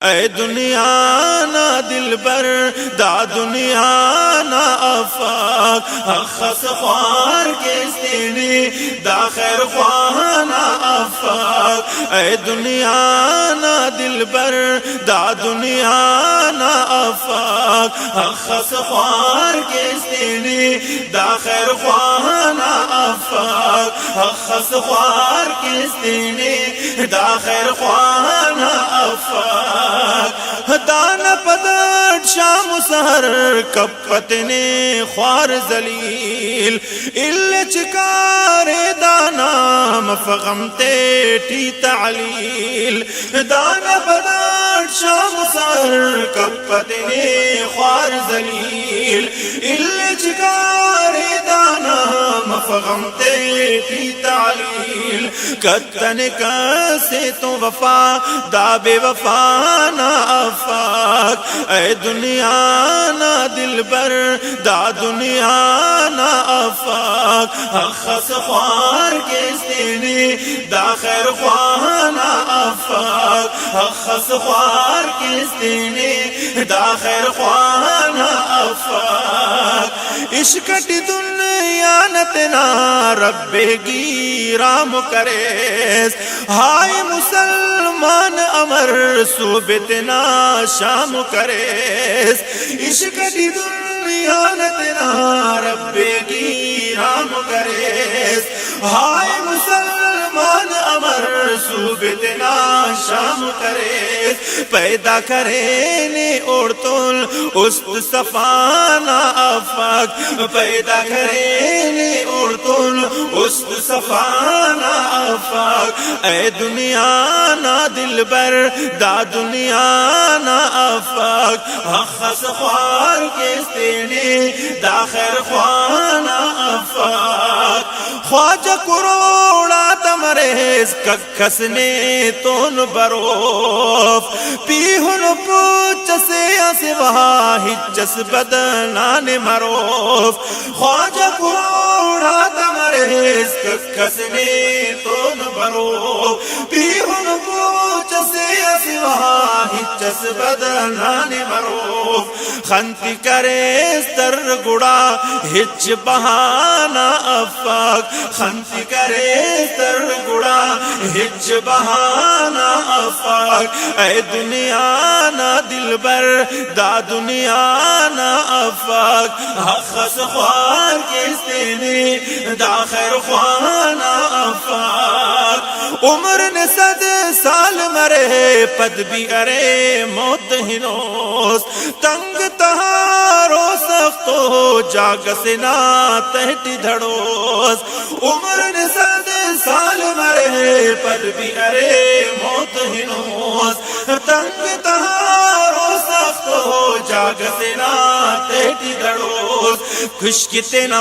اے دنیا نا دل بر دا دنیا نا آفاق اخص خوار کس دینی دا خیر خوانا آفاق اے دنیا نا دل بر دا دنیا نا آفاق اخص خوار کس دینی دا خیر خوانا آفاق اخص خوار کس دینی دا خیر خوانا آفاق دانا پدر شام سحر کپتنے خوار ذلیل اللہ چکار دانا مفغم تیٹی تعلیل دانا پدر شام سحر کپتنے خوار ذلیل اللہ چکار دانا مفغم تیٹی تعلیل کتن کسے تو وفا دا بے وفا نا آفاق اے دنیا نا دل بر دا دنیا نا آفاق اخص خوار کس دینی دا خیر خوانا آفاق اخص خوار کس دینی دا خیر خوانا آفاق عشقٹ دنیا نتنا رب گیرام کریس ہائے مسلمان امر صوبتنا شام کریس عشق دی دنیا نتنا رب گیرام کریس ہائے مسلمان امر صوبتنا شام کریس پیدا کرینے اورتول است صفانا آفاق پیدا کرینے اورتول است صفانا آفاق اے دنیا نا دل بر دا دنیا نا آفاق اخص خوار کس دینی دا خیر خوانا آفاق خواجہ کروڑا تمریز ککس نے تون بروف پیہن پوچ سے سوا ہچس بدنان مروف خواجہ کروڑا تمریز ککس نے تون بروف پیہن پوچ سے سوا ہچس بدنان مروف خنتی کرے ستر گڑا ہچ بہانا آفاق خنتی کرے ستر گڑا ہچ بہانا آفاق اے دنیا نا دل بر دا دنیا نا آفاق اخص خوار کس دینی دا خیر خوانا آفاق عمر نے 100 سال مرے پد بھی ارے موت ہنوس تنگ تہارو سختو جاگ سنا تہٹی دھڑوس عمر نے 100 سال مرے پد بھی ارے موت ہنوس تنگ تہارو سختو جاگ سنا تہٹی دھڑوس خشکتنا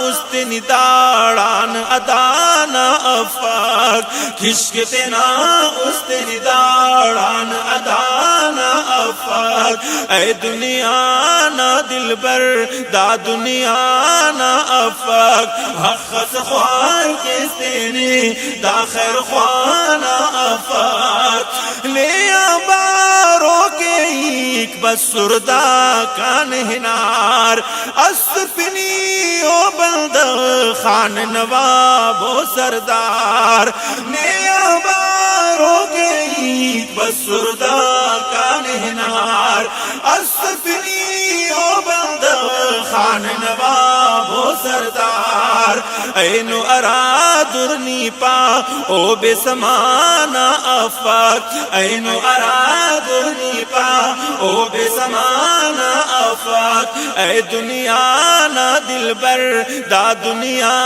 استنی داڑان ادانا آفاق خشکتنا استنی داڑان ادانا آفاق اے دنیا نا دل بر دا دنیا نا آفاق اخص خوار کس دینی دا خیر خوانا آفاق لیا بارو کے ایک بسردہ کان ہنار اسپنی او بلد خان نواب و سردار لیا بارو کے ایک بسردہ کان ہنار اسپنی او بلد خان نواب و سردار اینو ارادرنی پا او بے سمانا آفاق اینو ارادرنی پا او بے سمانا آفاق اے دنیا نا دل بر دا دنیا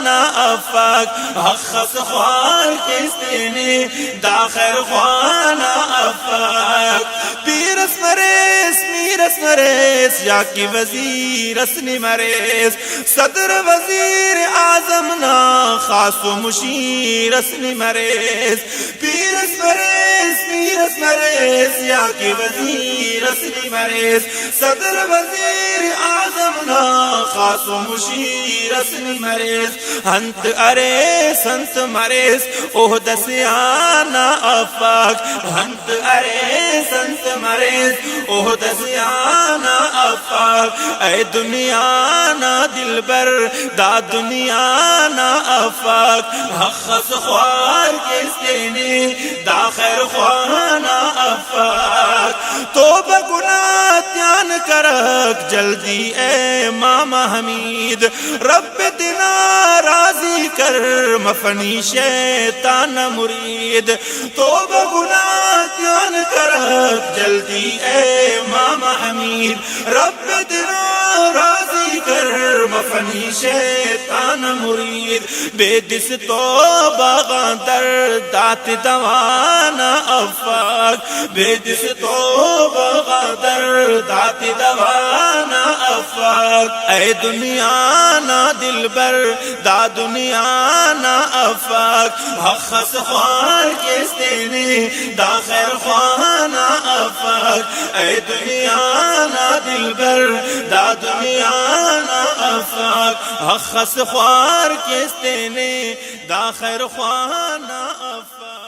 نا آفاق اخص خوار کس دینی دا خیر خوانا آفاق پیرس مریس میرس مریس یا کی وزیر اسنی مریس صدر وزیر اعظم نا خاص و مشیر اسنی مریس پیرس مریس میرس مریس یا کی وزیر اسنی مریس صدر وزیر اعظم نا خاص و مشیر اسنی مریس انت ارے سنت مریس عہد سیانا آفاق انت ارے سنت مریض احد زیانا افاق اے دنیا نا دلبر دا دنیا نا افاق حخص خوار کس دینی دا خیر خوانا افاق توبہ گناہ تیان کرک جلدی اے ماما حمید رب دنا راضی کر مفنی شیطان مرید توبہ گناہ تیان کرک جلدی اے ماما حمید رب دنا راضی کر مفنی شیطان مرید بے دس توبہ غاندر دات دوانا افاق بے دس توبہ غاندر دات دوانا افاق اے دنیا نا دلبر دا دنیا نا افاق حخص خوار کس دینے دا خیر خوانا افاق اے دنیا نا دلبر دا دنیا نا افاق حخص خوار کس دینے دا خیر خوانا افاق